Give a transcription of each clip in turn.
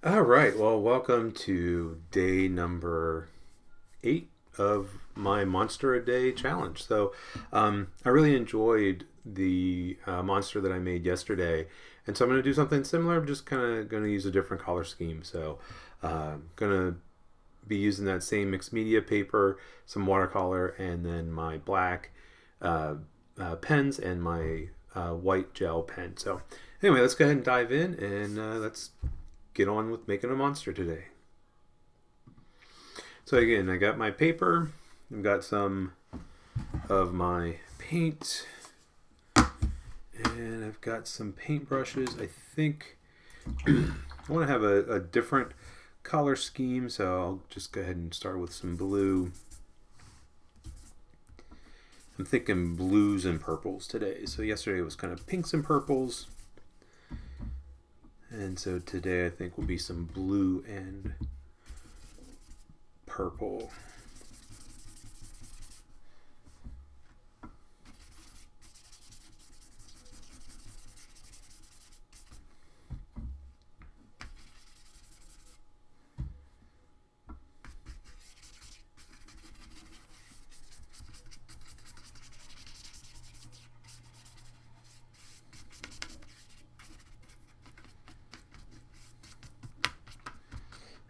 All right. Well, welcome to day number 8 of my Monster a Day challenge. I really enjoyed the monster that I made yesterday, and so I'm going to do something similar. I'm just kind of going to use a different color scheme. Going to be using that same mixed media paper, some watercolor, and then my black uh, pens and my white gel pen. Anyway, let's go ahead and dive in, and let's get on with making a monster today. So again, I got my paper, I've got some of my paint, and I've got some paint brushes. I think I want to have a different color scheme, so I'll just go ahead and start with some blue. I'm thinking blues and purples today. So yesterday was kind of pinks and purples. And so today I think will be some blue and purple.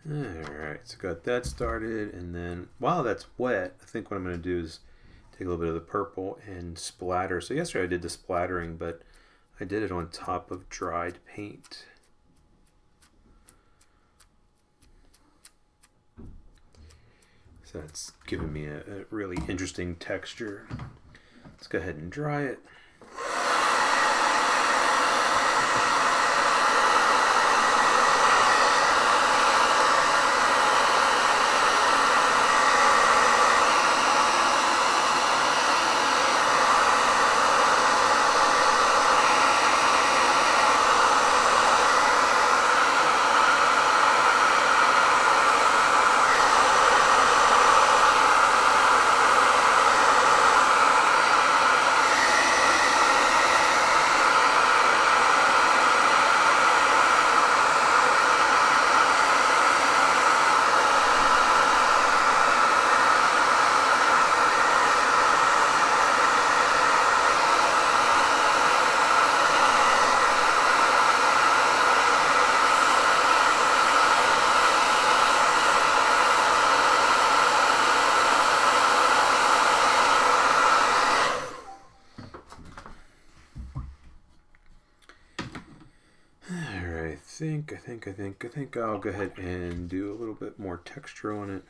Alright, so got that started, and then while that's wet, I think what I'm going to do is take a little bit of the purple and splatter. So yesterday I did the splattering, but I did it on top of dried paint. So that's giving me a really interesting texture. Let's go ahead and dry it. I think I'll go ahead and do a little bit more texture on it.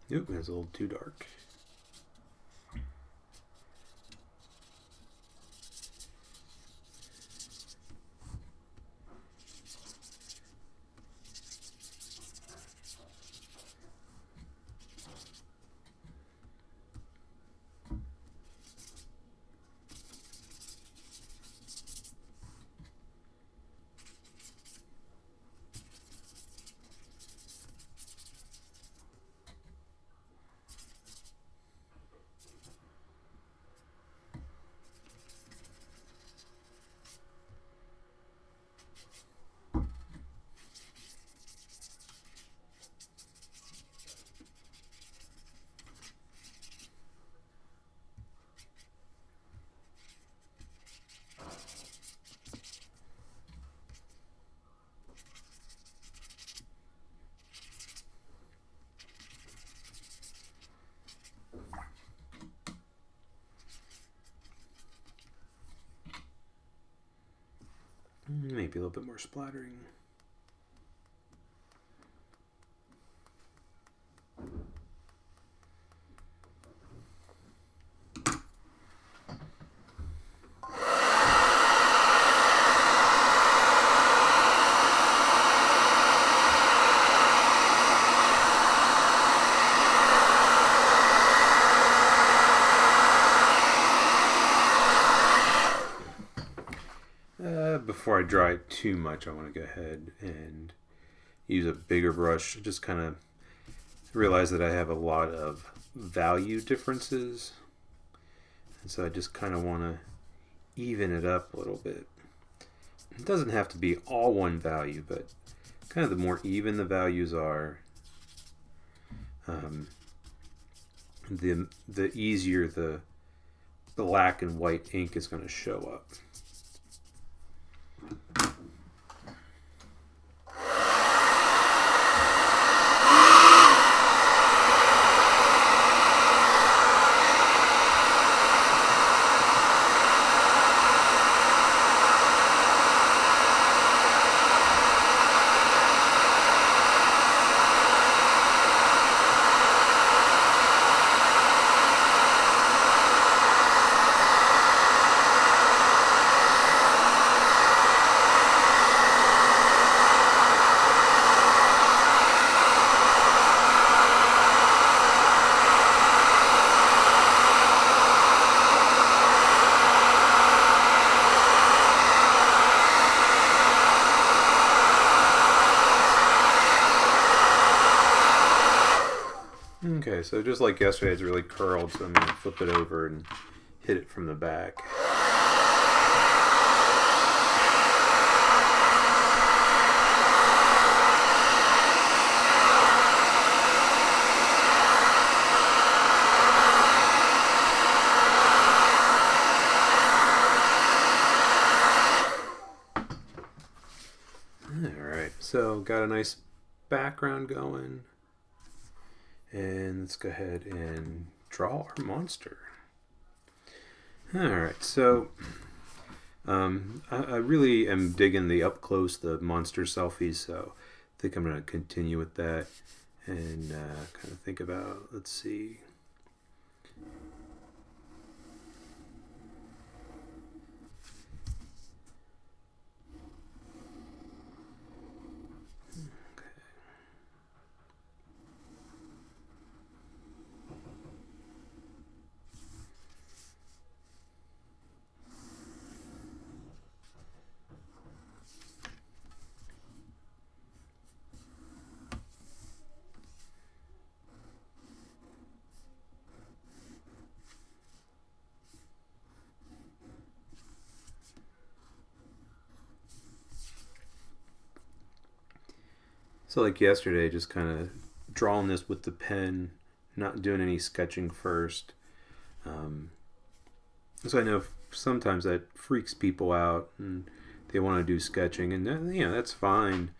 Nope, that's a little too dark. Maybe a little bit more splattering. Before I dry it too much, I want to go ahead and use a bigger brush. Just kind of realize that I have a lot of value differences. And so I just kind of want to even it up a little bit. It doesn't have to be all one value, but kind of the more even the values are, the easier the black and white ink is going to show up. Okay, so just like yesterday, it's really curled, so I'm going to flip it over and hit it from the back. Alright, so got a nice background going. And let's go ahead and draw our monster. Alright, so I really am digging the up close, the monster selfies, so I think I'm going to continue with that and kind of think about, let's see. So like yesterday, just kind of drawing this with the pen, not doing any sketching first. So I know sometimes that freaks people out and they want to do sketching, and that's fine.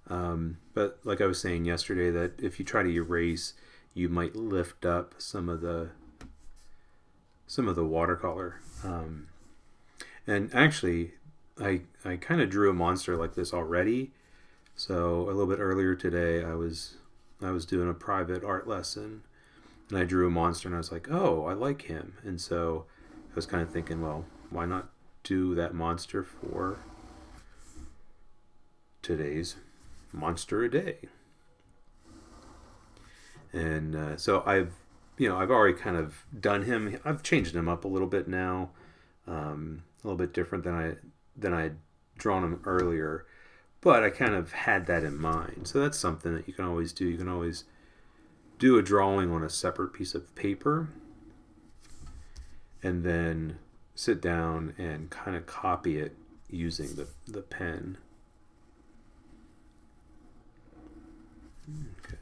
But like I was saying yesterday, that if you try to erase, you might lift up some of the watercolor. And actually, I kind of drew a monster like this already. So a little bit earlier today, I was doing a private art lesson, and I drew a monster, and I was like, oh, I like him. And so I was kind of thinking, well, why not do that monster for today's monster a day? And so I've already kind of done him. I've changed him up a little bit now, a little bit different than I had drawn him earlier. But I kind of had that in mind. So that's something that you can always do. You can always do a drawing on a separate piece of paper and then sit down and kind of copy it using the pen. Okay.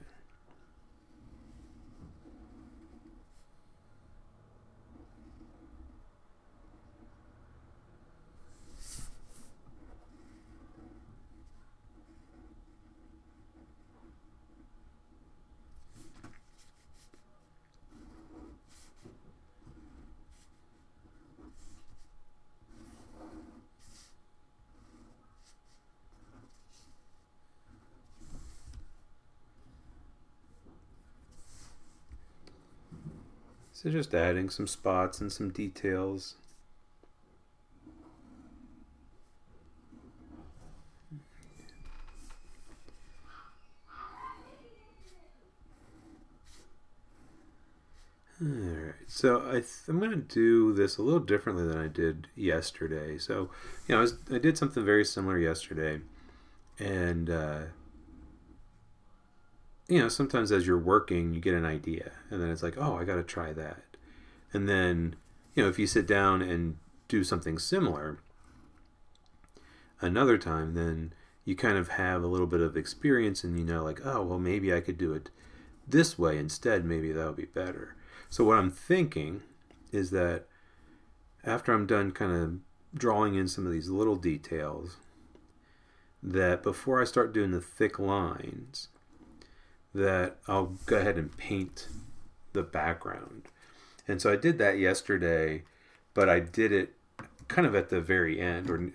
So just adding some spots and some details. Alright, so I'm going to do this a little differently than I did yesterday. So, I did something very similar yesterday, and sometimes as you're working, you get an idea, and then it's like, oh, I got to try that. And then if you sit down and do something similar another time, then you kind of have a little bit of experience, and like, oh, well, maybe I could do it this way instead. Maybe that'll be better. So what I'm thinking is that after I'm done kind of drawing in some of these little details, that before I start doing the thick lines, that I'll go ahead and paint the background. And so I did that yesterday, but I did it kind of at the very end, or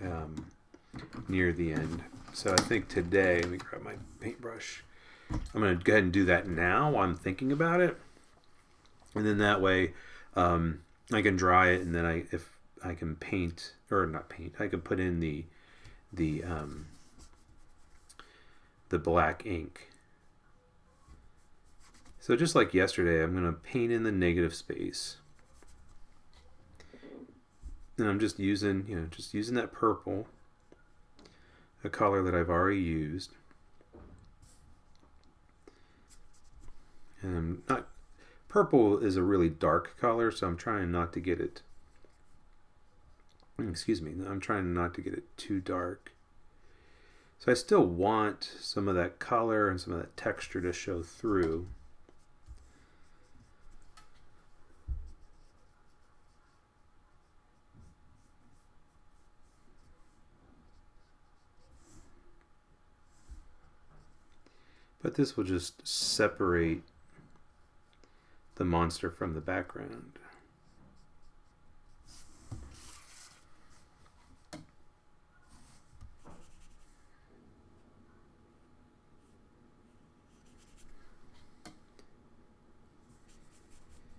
near the end. So I think today, let me grab my paintbrush. I'm going to go ahead and do that now while I'm thinking about it. And then that way I can dry it, and then if I can paint, or not paint, I can put in the black ink. So just like yesterday, I'm going to paint in the negative space. And I'm just using that purple, a color that I've already used. And purple is a really dark color, so I'm trying not to get it, I'm trying not to get it too dark. So I still want some of that color and some of that texture to show through. But this will just separate the monster from the background.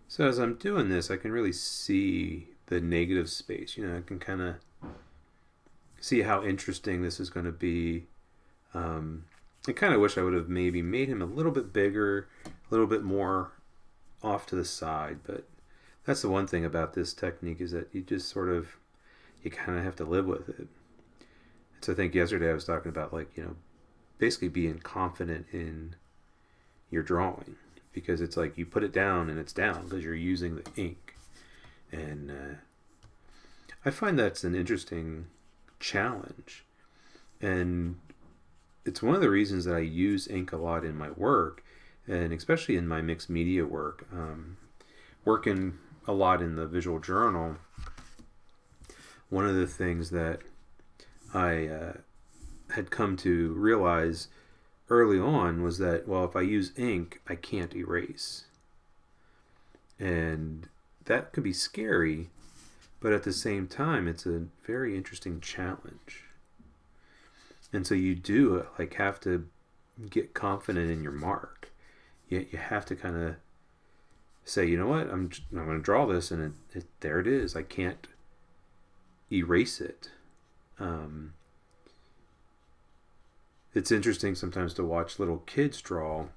So as I'm doing this, I can really see the negative space. I can kind of see how interesting this is going to be. I kind of wish I would have maybe made him a little bit bigger, a little bit more off to the side, but that's the one thing about this technique, is that you just you kind of have to live with it. So I think yesterday I was talking about, basically being confident in your drawing, because it's like you put it down and it's down because you're using the ink. And I find that's an interesting challenge. And it's one of the reasons that I use ink a lot in my work, and especially in my mixed media work. Working a lot in the visual journal, one of the things that I had come to realize early on was that, well, if I use ink, I can't erase. And that could be scary, but at the same time, it's a very interesting challenge. And so you do have to get confident in your mark. You have to kind of say, you know what, I'm going to draw this, and there it is. I can't erase it. It's interesting sometimes to watch little kids draw.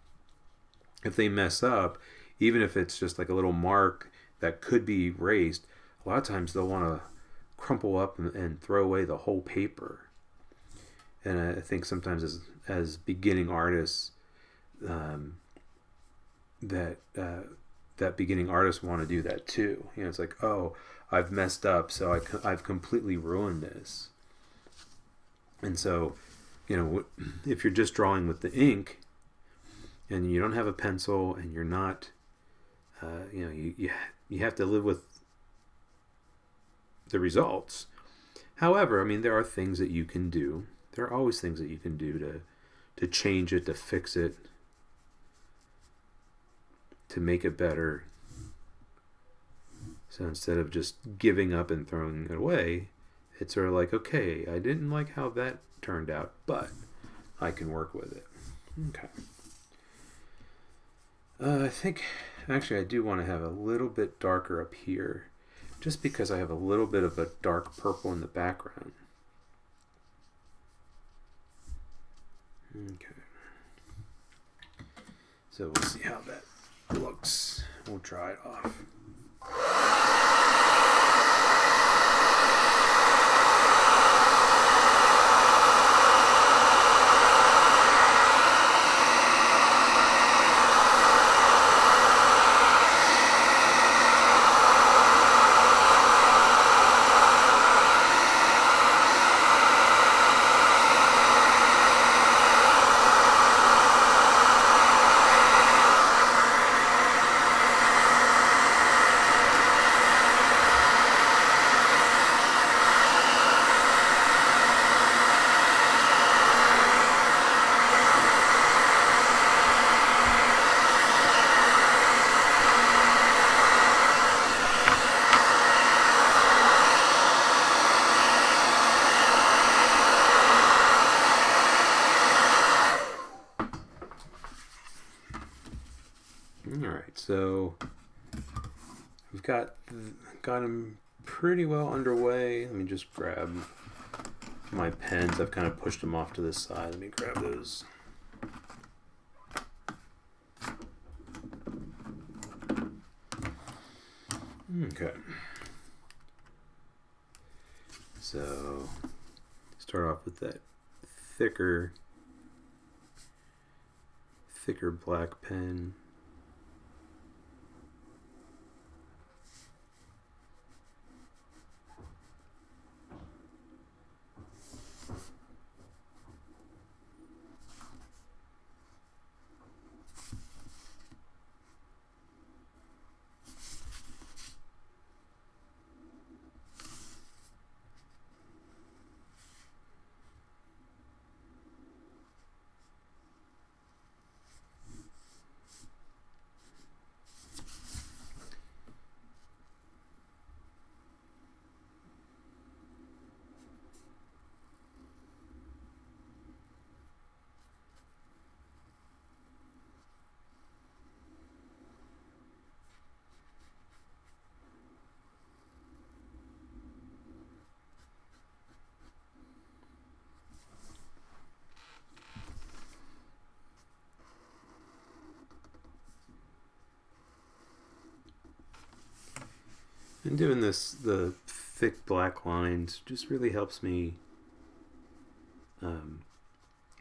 If they mess up, even if it's just like a little mark that could be erased, a lot of times they'll want to crumple up and throw away the whole paper. And I think sometimes as beginning artists, that beginning artists want to do that too. It's like, oh, I've messed up, so I've completely ruined this. And so, if you're just drawing with the ink, and you don't have a pencil, and you're not, you have to live with the results. However, there are things that you can do. There are always things that you can do to change it, to fix it, to make it better. So instead of just giving up and throwing it away, it's sort of like, okay, I didn't like how that turned out, but I can work with it. Okay. I think, actually, I do want to have a little bit darker up here, just because I have a little bit of a dark purple in the background. Okay. So we'll see how that looks. We'll dry it off. so we've got him pretty well underway. Let me just grab my pens. I've kind of pushed them off to this side. Let me grab those. Okay. So start off with that thicker black pen. And doing this, the thick black lines just really helps me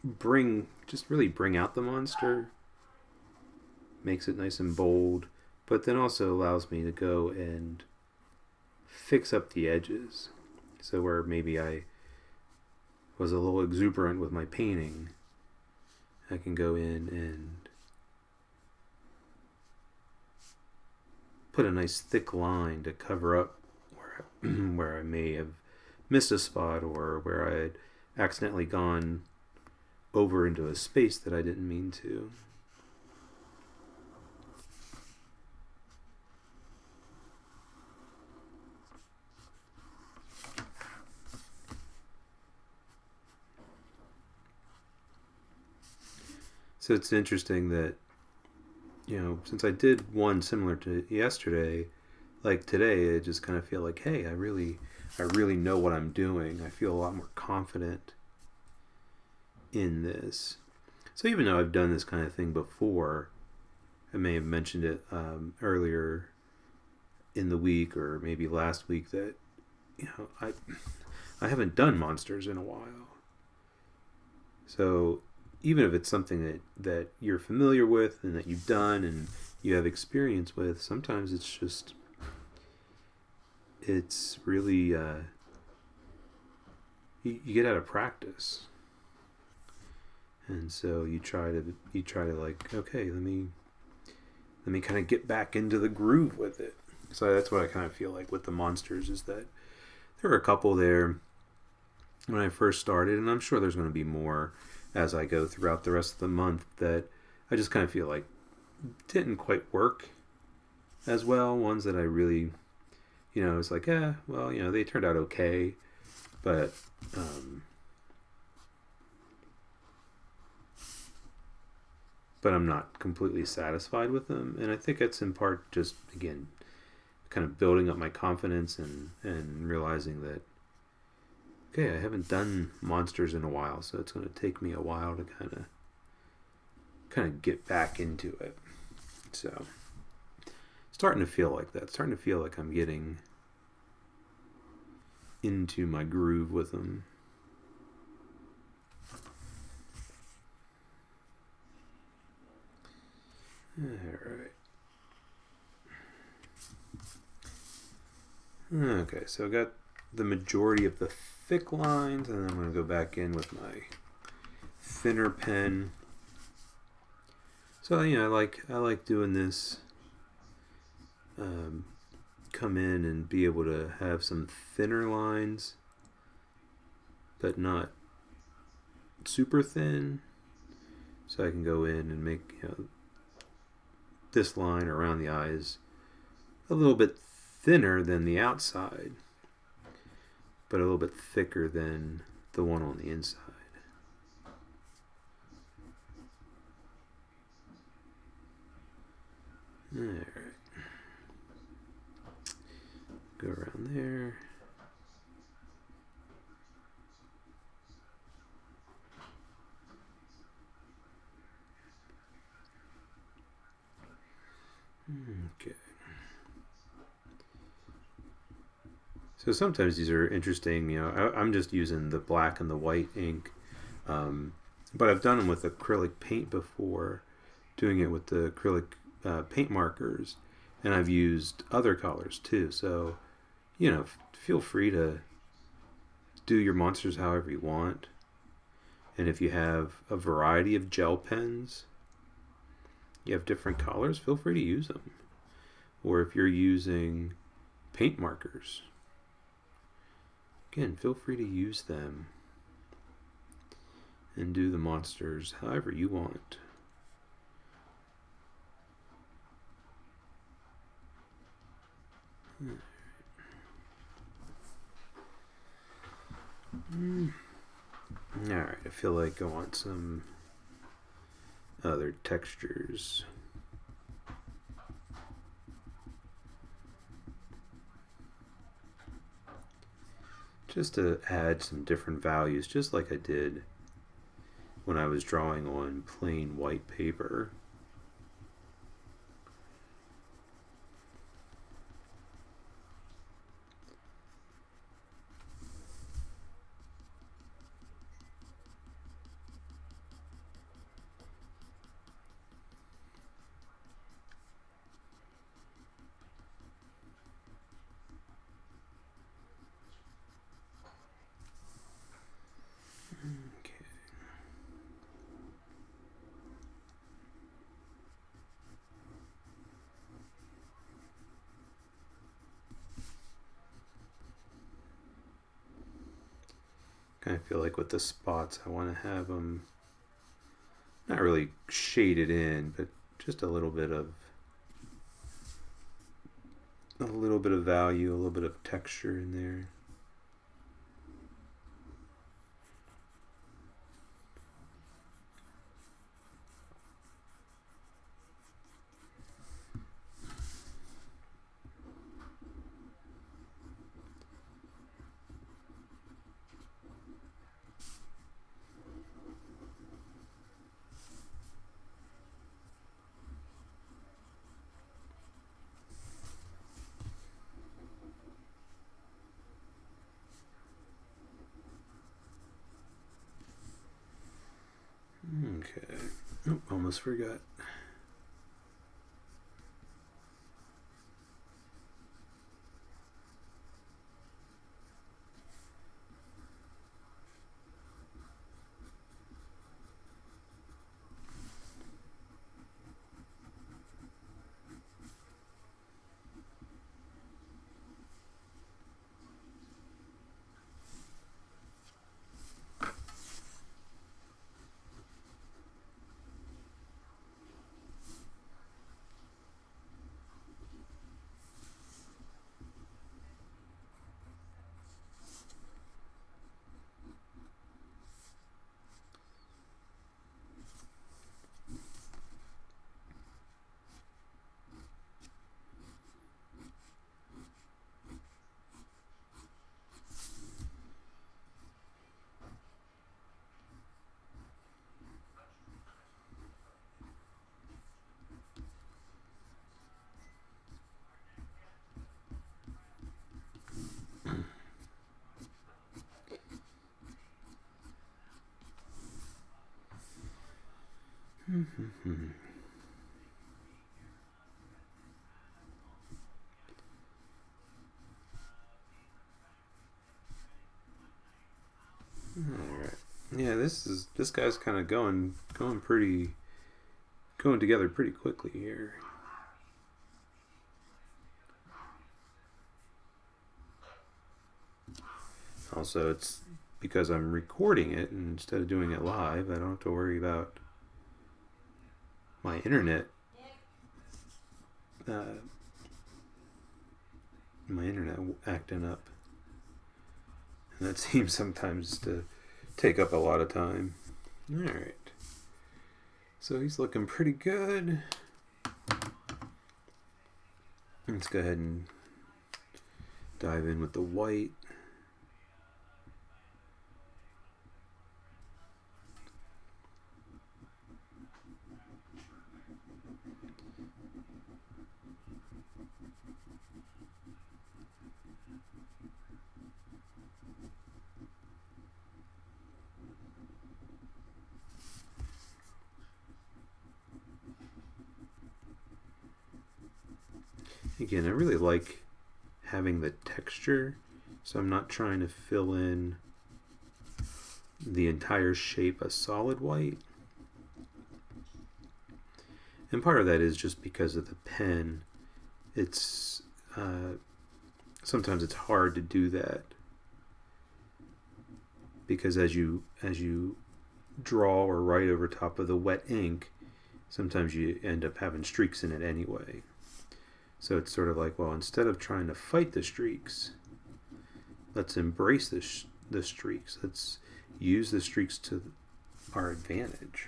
bring out the monster, makes it nice and bold, but then also allows me to go and fix up the edges. So where maybe I was a little exuberant with my painting, I can go in and put a nice thick line to cover up where I may have missed a spot, or where I had accidentally gone over into a space that I didn't mean to. So it's interesting that, since I did one similar to yesterday, like today, I just kind of feel like, hey, I really know what I'm doing. I feel a lot more confident in this. So even though I've done this kind of thing before, I may have mentioned it earlier in the week, or maybe last week, that I haven't done monsters in a while. So even if it's something that you're familiar with and that you've done and you have experience with, sometimes it's really you get out of practice, and so you try to like, okay, let me kind of get back into the groove with it. So that's what I kind of feel like with the monsters, is that there were a couple there when I first started, and I'm sure there's going to be more as I go throughout the rest of the month, that I just kind of feel like didn't quite work as well. Ones that I really, it's like, they turned out okay, but I'm not completely satisfied with them. And I think it's in part just, again, kind of building up my confidence and realizing that, okay, I haven't done monsters in a while, so it's going to take me a while to kind of get back into it. So starting to feel like that. Starting to feel like I'm getting into my groove with them. Alright. Okay, so I got the majority of the thick lines, and then I'm going to go back in with my thinner pen. So I like doing this. Come in and be able to have some thinner lines, but not super thin. So I can go in and make this line around the eyes a little bit thinner than the outside, but a little bit thicker than the one on the inside. Alright. Go around there. Okay. So sometimes these are interesting. I'm just using the black and the white ink, but I've done them with acrylic paint before, doing it with the acrylic paint markers, and I've used other colors too. So, feel free to do your monsters however you want. And if you have a variety of gel pens, you have different colors, feel free to use them. Or if you're using paint markers, again, feel free to use them and do the monsters however you want. Alright, I feel like I want some other textures. Just to add some different values, just like I did when I was drawing on plain white paper. I feel like with the spots, I want to have them not really shaded in, but just a little bit of value, a little bit of texture in there. Okay. Oh, almost forgot. Alright. Yeah, this guy's kind of going together pretty quickly here. Also, it's because I'm recording it instead of doing it live, I don't have to worry about my internet acting up. And that seems sometimes to take up a lot of time. Alright. So he's looking pretty good. Let's go ahead and dive in with the white. Again, I really like having the texture, so I'm not trying to fill in the entire shape a solid white. And part of that is just because of the pen. It's sometimes it's hard to do that because as you draw or write over top of the wet ink, sometimes you end up having streaks in it anyway. So it's sort of like, well, instead of trying to fight the streaks, let's embrace the streaks. Let's use the streaks to our advantage.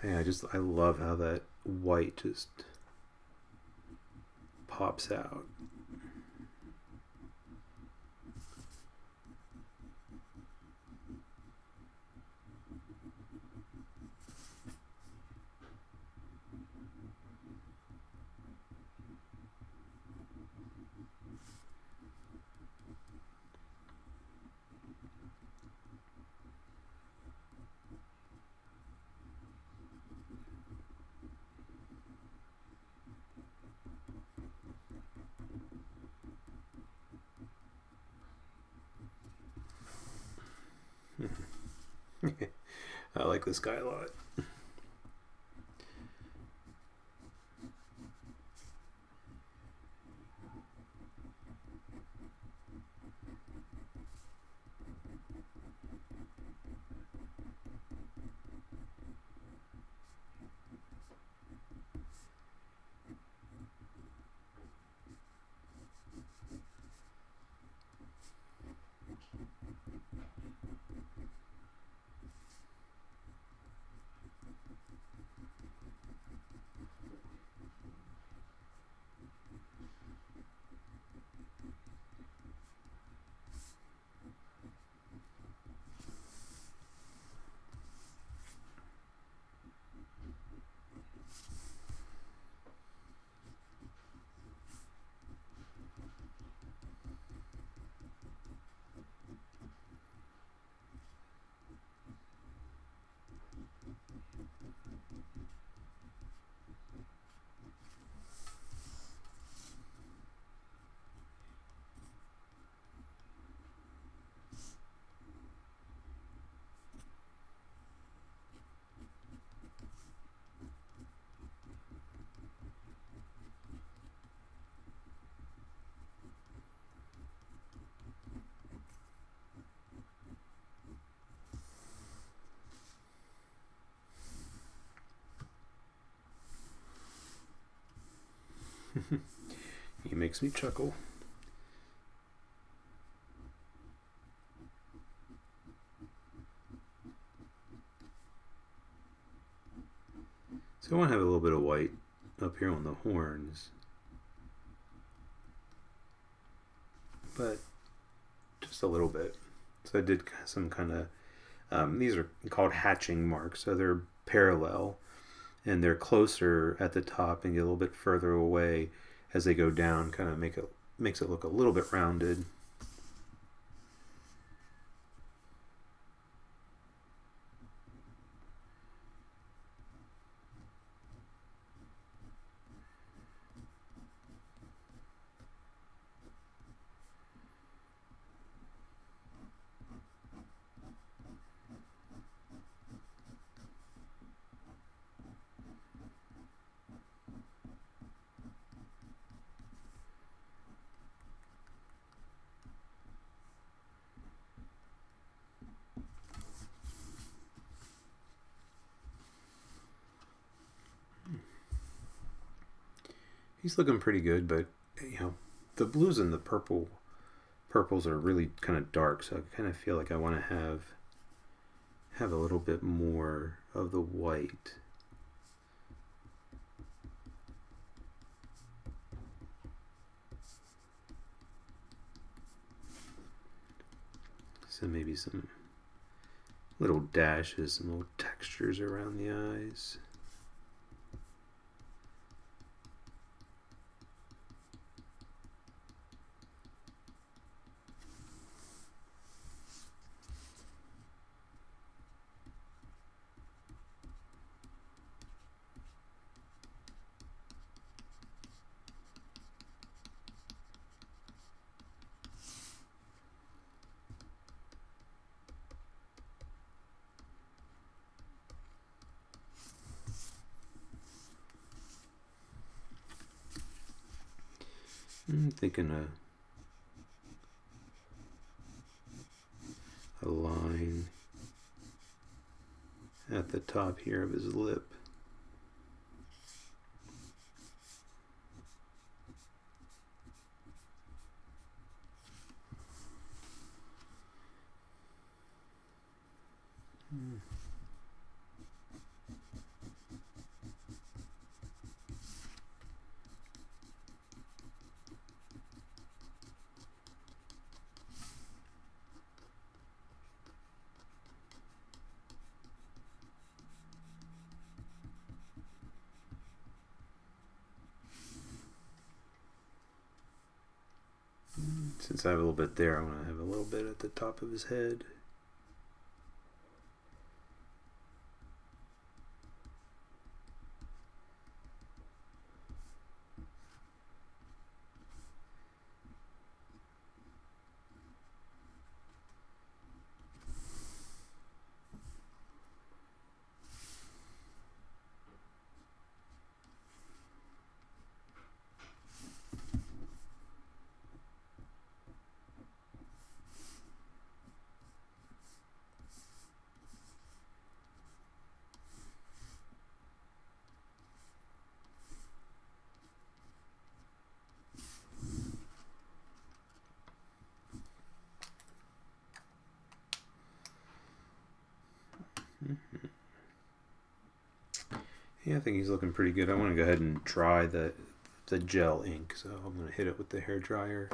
Hey, I love how that white just pops out. I like this guy a lot. He makes me chuckle. So I want to have a little bit of white up here on the horns, but just a little bit. So I did some kind of, these are called hatching marks, so they're parallel, and they're closer at the top and get a little bit further away as they go down, kind of makes it look a little bit rounded. He's looking pretty good, but the blues and the purples are really kind of dark, so I kind of feel like I want to have a little bit more of the white. So maybe some little dashes, some little textures around the eyes. I'm thinking a line at the top here of his lip. Since I have a little bit there, I want to have a little bit at the top of his head. Yeah, I think he's looking pretty good. I want to go ahead and dry the gel ink, so I'm going to hit it with the hair dryer.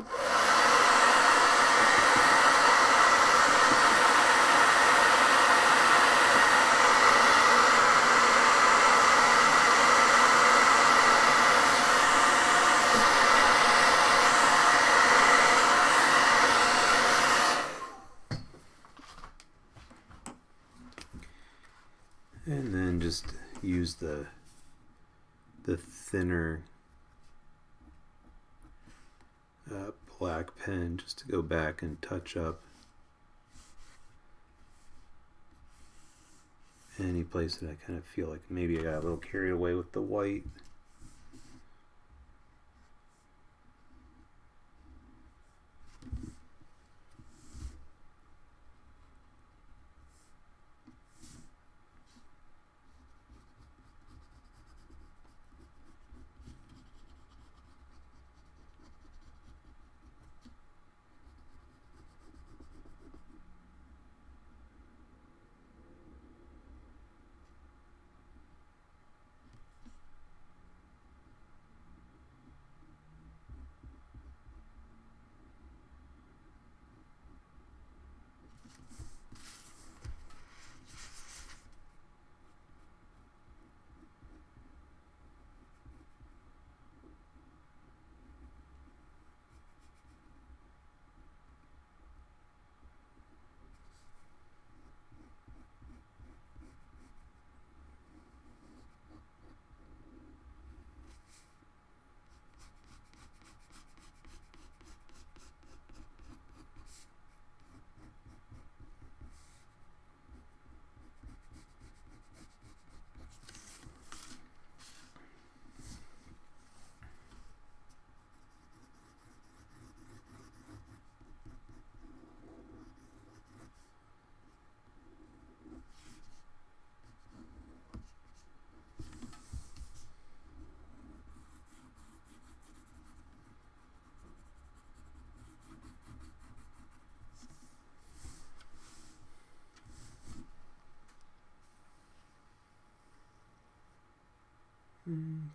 And then just use the thinner black pen just to go back and touch up any place that I kind of feel like maybe I got a little carried away with the white.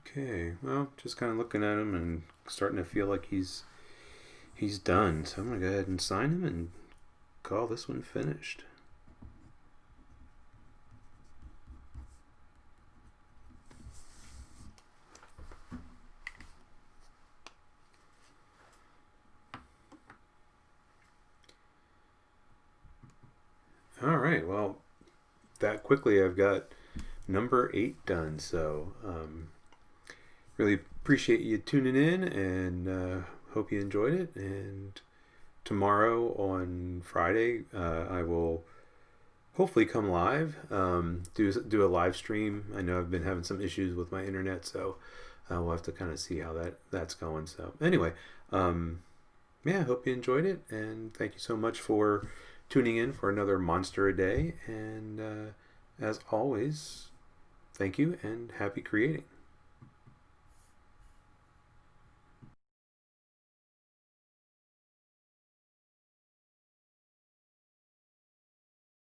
Okay, well, just kind of looking at him and starting to feel like he's done. So I'm gonna go ahead and sign him and call this one finished. All right, well, that quickly I've got number 8 done. So really appreciate you tuning in, and hope you enjoyed it. And tomorrow on Friday, I will hopefully come live, do a live stream. I know I've been having some issues with my internet, so we'll have to kind of see how that's going. So anyway, yeah, I hope you enjoyed it, and thank you so much for tuning in for another Monster a Day. And as always, thank you and happy creating.